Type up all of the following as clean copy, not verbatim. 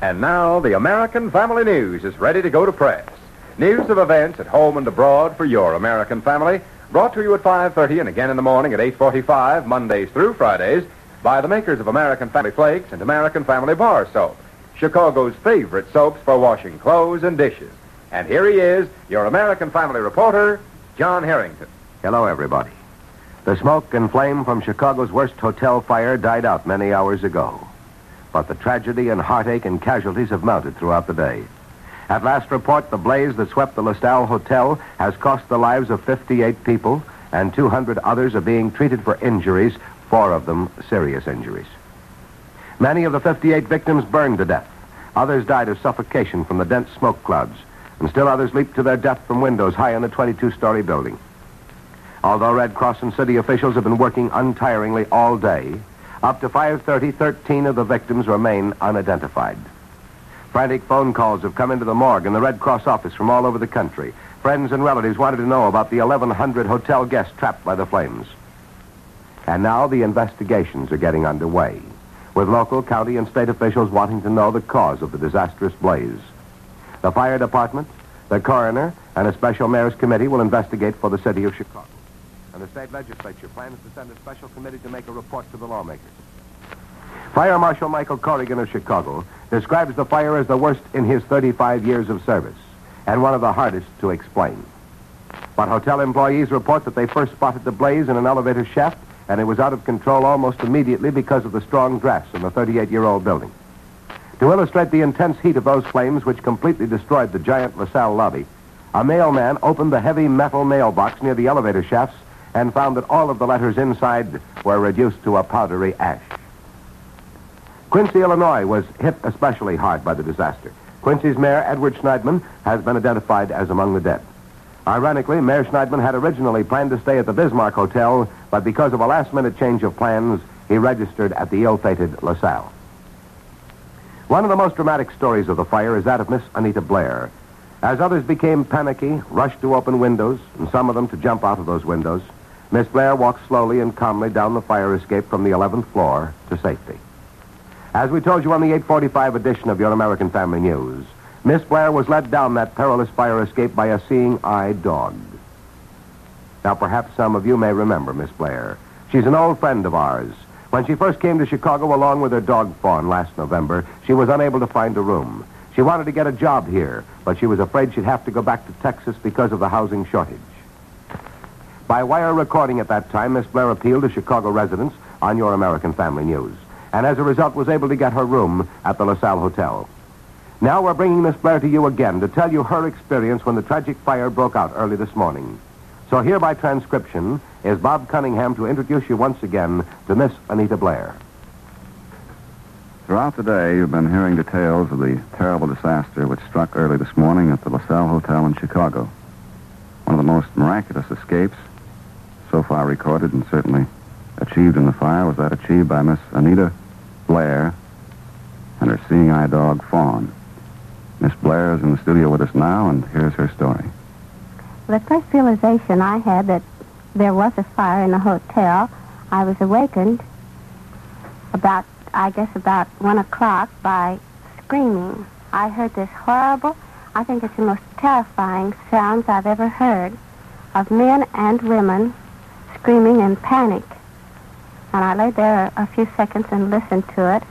And now the American Family News is ready to go to press. News of events at home and abroad for your American family, brought to you at 5:30 and again in the morning at 8:45, Mondays through Fridays, by the makers of American Family Flakes and American Family Bar Soap, Chicago's favorite soaps for washing clothes and dishes. And here he is, your American Family reporter, John Harrington. Hello, everybody. The smoke and flame from Chicago's worst hotel fire died out many hours ago. But the tragedy and heartache and casualties have mounted throughout the day. At last report, the blaze that swept the LaSalle Hotel has cost the lives of 58 people, and 200 others are being treated for injuries, 4 of them serious injuries. Many of the 58 victims burned to death. Others died of suffocation from the dense smoke clouds, and still others leaped to their death from windows high in the 22-story building. Although Red Cross and city officials have been working untiringly all day, up to 5:30, 13 of the victims remain unidentified. Frantic phone calls have come into the morgue and the Red Cross office from all over the country. Friends and relatives wanted to know about the 1,100 hotel guests trapped by the flames. And now the investigations are getting underway, with local, county, and state officials wanting to know the cause of the disastrous blaze. The fire department, the coroner, and a special mayor's committee will investigate for the city of Chicago. And the state legislature plans to send a special committee to make a report to the lawmakers. Fire Marshal Michael Corrigan of Chicago describes the fire as the worst in his 35 years of service and one of the hardest to explain. But hotel employees report that they first spotted the blaze in an elevator shaft, and it was out of control almost immediately because of the strong drafts in the 38-year-old building. To illustrate the intense heat of those flames which completely destroyed the giant LaSalle lobby, a mailman opened the heavy metal mailbox near the elevator shafts and found that all of the letters inside were reduced to a powdery ash. Quincy, Illinois was hit especially hard by the disaster. Quincy's mayor, Edward Schneidman, has been identified as among the dead. Ironically, Mayor Schneidman had originally planned to stay at the Bismarck Hotel, but because of a last-minute change of plans, he registered at the ill-fated LaSalle. One of the most dramatic stories of the fire is that of Miss Anita Blair. As others became panicky, rushed to open windows, and some of them to jump out of those windows, Miss Blair walked slowly and calmly down the fire escape from the 11th floor to safety. As we told you on the 8:45 edition of Your American Family News, Miss Blair was led down that perilous fire escape by a seeing-eye dog. Now, perhaps some of you may remember Miss Blair. She's an old friend of ours. When she first came to Chicago along with her dog Fawn last November, she was unable to find a room. She wanted to get a job here, but she was afraid she'd have to go back to Texas because of the housing shortage. By wire recording at that time, Miss Blair appealed to Chicago residents on Your American Family News, and as a result was able to get her room at the LaSalle Hotel. Now we're bringing Miss Blair to you again to tell you her experience when the tragic fire broke out early this morning. So here by transcription is Bob Cunningham to introduce you once again to Miss Anita Blair. Throughout the day, you've been hearing details of the terrible disaster which struck early this morning at the LaSalle Hotel in Chicago. One of the most miraculous escapes so far recorded and certainly achieved in the fire was that achieved by Miss Anita Blair and her seeing-eye dog, Fawn. Miss Blair is in the studio with us now, and here's her story. The first realization I had that there was a fire in the hotel, I was awakened about 1 o'clock by screaming. I heard this horrible, I think it's the most terrifying sounds I've ever heard, of men and women screaming in panic. And I lay there a few seconds and listened to it.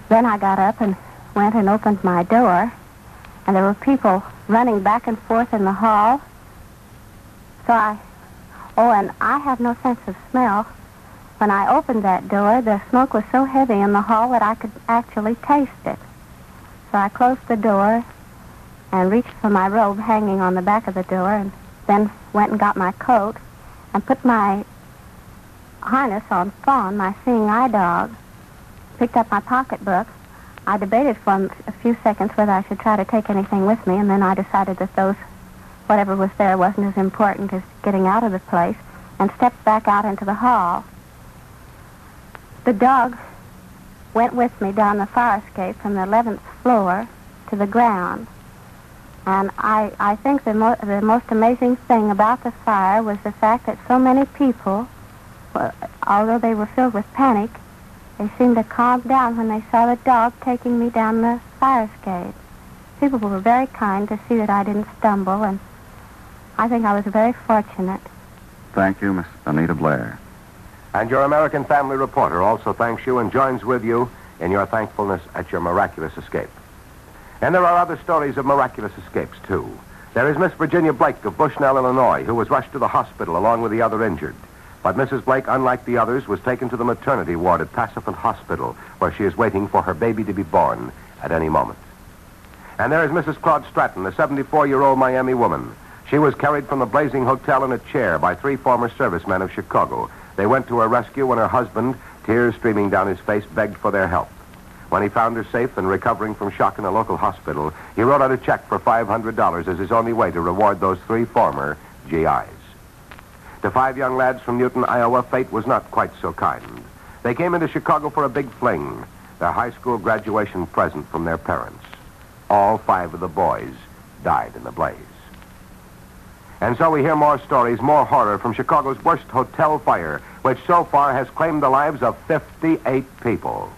Then I got up and went and opened my door, and there were people running back and forth in the hall. And I have no sense of smell. When I opened that door, the smoke was so heavy in the hall that I could actually taste it. So I closed the door and reached for my robe hanging on the back of the door, and then went and got my coat and put my harness on Fawn, my seeing-eye dog, picked up my pocketbook. I debated for a few seconds whether I should try to take anything with me, and then I decided that whatever was there wasn't as important as getting out of the place, and stepped back out into the hall. The dog went with me down the fire escape from the 11th floor to the ground. And I think the most amazing thing about the fire was the fact that so many people, although they were filled with panic, They seemed to calm down when they saw the dog taking me down the fire escape. People were very kind to see that I didn't stumble, and I think I was very fortunate. Thank you, Miss Anita Blair. And your American Family reporter also thanks you and joins with you in your thankfulness at your miraculous escape. And there are other stories of miraculous escapes, too. There is Miss Virginia Blake of Bushnell, Illinois, who was rushed to the hospital along with the other injured. But Mrs. Blake, unlike the others, was taken to the maternity ward at Passifant Hospital, where she is waiting for her baby to be born at any moment. And there is Mrs. Claude Stratton, a 74-year-old Miami woman. She was carried from the blazing hotel in a chair by 3 former servicemen of Chicago. They went to her rescue when her husband, tears streaming down his face, begged for their help. When he found her safe and recovering from shock in a local hospital, he wrote out a check for $500 as his only way to reward those 3 former GIs. To 5 young lads from Newton, Iowa, fate was not quite so kind. They came into Chicago for a big fling, their high school graduation present from their parents. All 5 of the boys died in the blaze. And so we hear more stories, more horror from Chicago's worst hotel fire, which so far has claimed the lives of 58 people.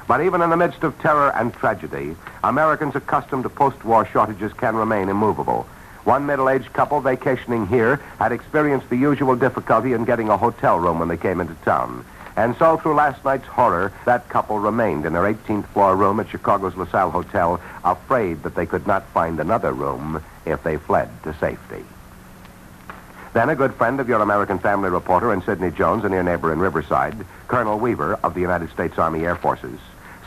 But even in the midst of terror and tragedy, Americans accustomed to post-war shortages can remain immovable. One middle-aged couple vacationing here had experienced the usual difficulty in getting a hotel room when they came into town. And so through last night's horror, that couple remained in their 18th floor room at Chicago's LaSalle Hotel, afraid that they could not find another room if they fled to safety. Then a good friend of your American Family reporter and Sidney Jones, a near neighbor in Riverside, Colonel Weaver of the United States Army Air Forces,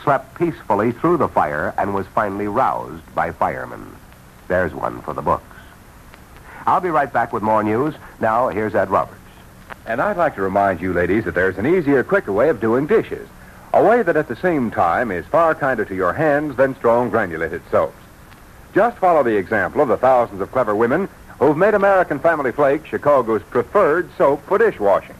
slept peacefully through the fire and was finally roused by firemen. There's one for the books. I'll be right back with more news. Now, here's Ed Roberts. And I'd like to remind you, ladies, that there's an easier, quicker way of doing dishes. A way that at the same time is far kinder to your hands than strong granulated soaps. Just follow the example of the thousands of clever women who've made American Family Flakes Chicago's preferred soap for dishwashing.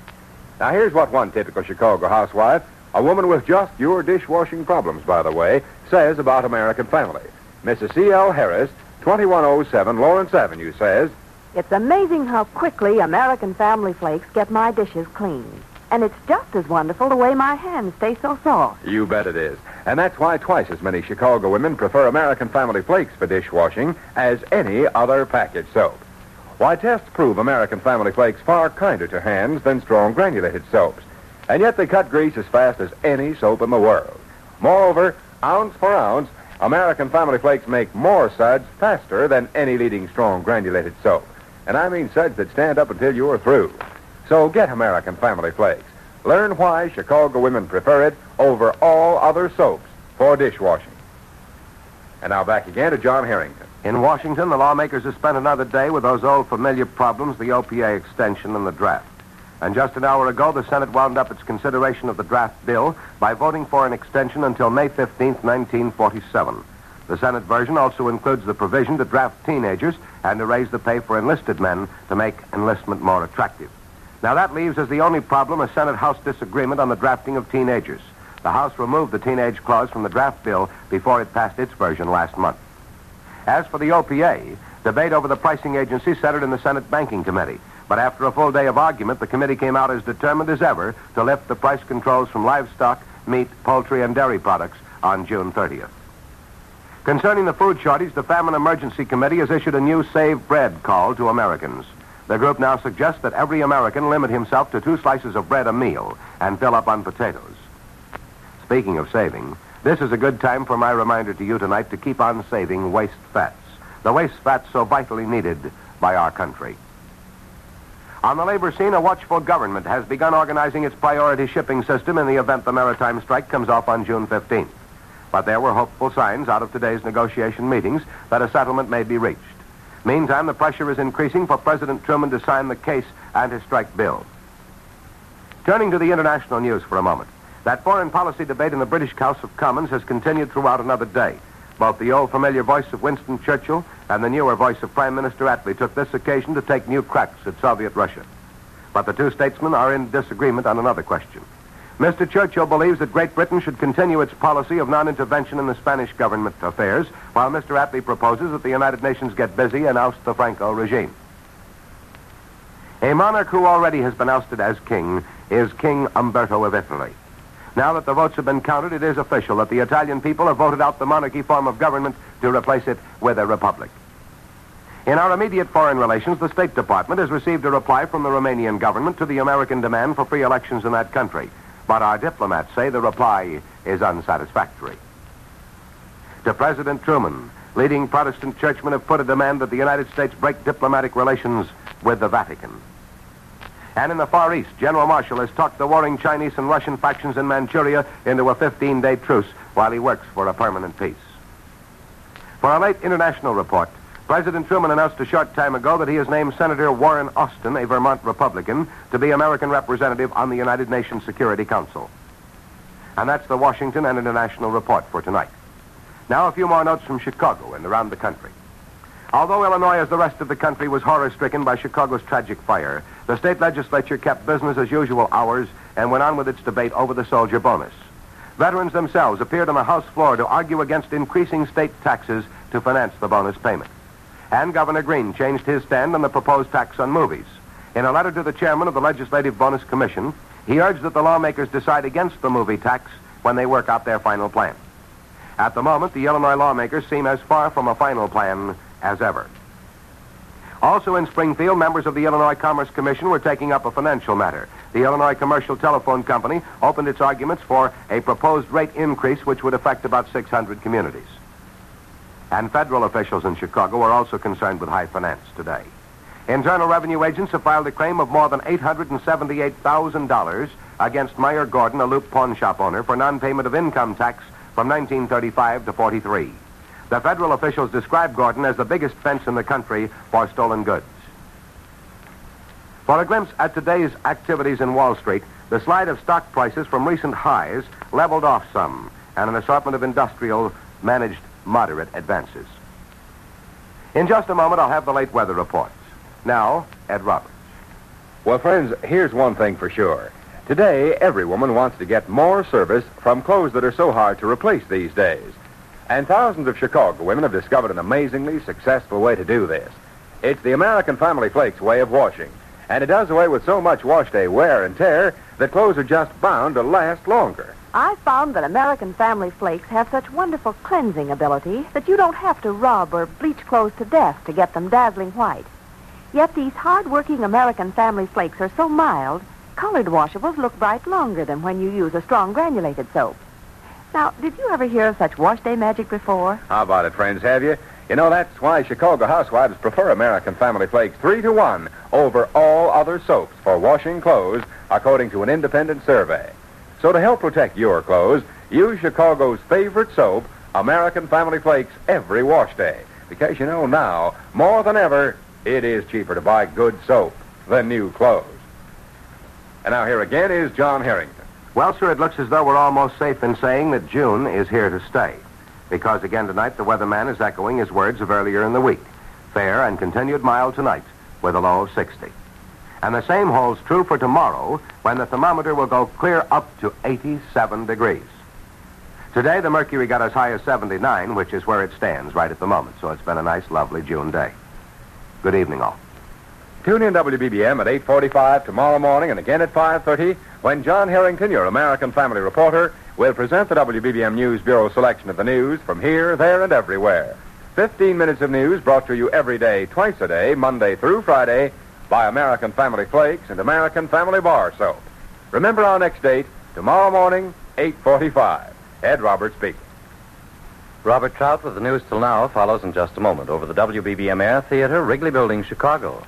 Now, here's what one typical Chicago housewife, a woman with just your dishwashing problems, by the way, says about American Family. Mrs. C.L. Harris, 2107 Lawrence Avenue, says, "It's amazing how quickly American Family Flakes get my dishes clean. And it's just as wonderful the way my hands stay so soft." You bet it is. And that's why twice as many Chicago women prefer American Family Flakes for dishwashing as any other packaged soap. Why, tests prove American Family Flakes far kinder to hands than strong granulated soaps. And yet they cut grease as fast as any soap in the world. Moreover, ounce for ounce, American Family Flakes make more suds faster than any leading strong granulated soap. And I mean suds that stand up until you're through. So get American Family Flakes. Learn why Chicago women prefer it over all other soaps for dishwashing. And now back again to John Harrington. In Washington, the lawmakers have spent another day with those old familiar problems, the OPA extension and the draft. And just an hour ago, the Senate wound up its consideration of the draft bill by voting for an extension until May 15th, 1947. The Senate version also includes the provision to draft teenagers and to raise the pay for enlisted men to make enlistment more attractive. Now, that leaves as the only problem a Senate-House disagreement on the drafting of teenagers. The House removed the teenage clause from the draft bill before it passed its version last month. As for the OPA, debate over the pricing agency centered in the Senate Banking Committee. But after a full day of argument, the committee came out as determined as ever to lift the price controls from livestock, meat, poultry, and dairy products on June 30th. Concerning the food shortage, the Famine Emergency Committee has issued a new Save Bread call to Americans. The group now suggests that every American limit himself to 2 slices of bread a meal and fill up on potatoes. Speaking of saving, this is a good time for my reminder to you tonight to keep on saving waste fats. The waste fats so vitally needed by our country. On the labor scene, a watchful government has begun organizing its priority shipping system in the event the maritime strike comes off on June 15th. But there were hopeful signs out of today's negotiation meetings that a settlement may be reached. Meantime, the pressure is increasing for President Truman to sign the case anti-strike bill. Turning to the international news for a moment. That foreign policy debate in the British House of Commons has continued throughout another day. Both the old familiar voice of Winston Churchill and the newer voice of Prime Minister Attlee took this occasion to take new cracks at Soviet Russia. But the two statesmen are in disagreement on another question. Mr. Churchill believes that Great Britain should continue its policy of non-intervention in the Spanish government affairs, while Mr. Attlee proposes that the United Nations get busy and oust the Franco regime. A monarch who already has been ousted as king is King Umberto of Italy. Now that the votes have been counted, it is official that the Italian people have voted out the monarchy form of government to replace it with a republic. In our immediate foreign relations, the State Department has received a reply from the Romanian government to the American demand for free elections in that country. But our diplomats say the reply is unsatisfactory. To President Truman, leading Protestant churchmen have put a demand that the United States break diplomatic relations with the Vatican. And in the Far East, General Marshall has talked the warring Chinese and Russian factions in Manchuria into a 15-day truce while he works for a permanent peace. For a late international report, President Truman announced a short time ago that he has named Senator Warren Austin, a Vermont Republican, to be American representative on the United Nations Security Council. And that's the Washington and International Report for tonight. Now a few more notes from Chicago and around the country. Although Illinois, as the rest of the country, was horror-stricken by Chicago's tragic fire, the state legislature kept business as usual hours and went on with its debate over the soldier bonus. Veterans themselves appeared on the House floor to argue against increasing state taxes to finance the bonus payment. And Governor Green changed his stand on the proposed tax on movies. In a letter to the chairman of the Legislative Bonus Commission, he urged that the lawmakers decide against the movie tax when they work out their final plan. At the moment, the Illinois lawmakers seem as far from a final plan as ever. Also in Springfield, members of the Illinois Commerce Commission were taking up a financial matter. The Illinois Commercial Telephone Company opened its arguments for a proposed rate increase which would affect about 600 communities. And federal officials in Chicago are also concerned with high finance today. Internal Revenue agents have filed a claim of more than $878,000 against Meyer Gordon, a Loop pawn shop owner, for non-payment of income tax from 1935 to 43. The federal officials describe Gordon as the biggest fence in the country for stolen goods. For a glimpse at today's activities in Wall Street, the slide of stock prices from recent highs leveled off some, and an assortment of industrial managed moderate advances. In just a moment, I'll have the late weather reports. Now, Ed Roberts. Well, friends, here's one thing for sure. Today, every woman wants to get more service from clothes that are so hard to replace these days. And thousands of Chicago women have discovered an amazingly successful way to do this. It's the American Family Flakes way of washing. And it does away with so much wash day wear and tear that clothes are just bound to last longer. I've found that American Family Flakes have such wonderful cleansing ability that you don't have to rub or bleach clothes to death to get them dazzling white. Yet these hard-working American Family Flakes are so mild, colored washables look bright longer than when you use a strong granulated soap. Now, did you ever hear of such wash day magic before? How about it, friends, have you? You know, that's why Chicago housewives prefer American Family Flakes 3-to-1 over all other soaps for washing clothes, according to an independent survey. So to help protect your clothes, use Chicago's favorite soap, American Family Flakes, every wash day. Because, you know, now, more than ever, it is cheaper to buy good soap than new clothes. And now here again is John Harrington. Well, sir, it looks as though we're almost safe in saying that June is here to stay. Because again tonight, the weatherman is echoing his words of earlier in the week. Fair and continued mild tonight with a low of 60. And the same holds true for tomorrow when the thermometer will go clear up to 87 degrees. Today, the mercury got as high as 79, which is where it stands right at the moment. So it's been a nice, lovely June day. Good evening, all. Tune in WBBM at 8:45 tomorrow morning and again at 5:30 when John Harrington, your American Family reporter, will present the WBBM News Bureau selection of the news from here, there, and everywhere. 15 minutes of news brought to you every day, twice a day, Monday through Friday, by American Family Flakes and American Family Bar Soap. Remember our next date, tomorrow morning, 8:45. Ed Roberts speaking. Robert Trout with the news till now follows in just a moment over the WBBM Air Theater, Wrigley Building, Chicago.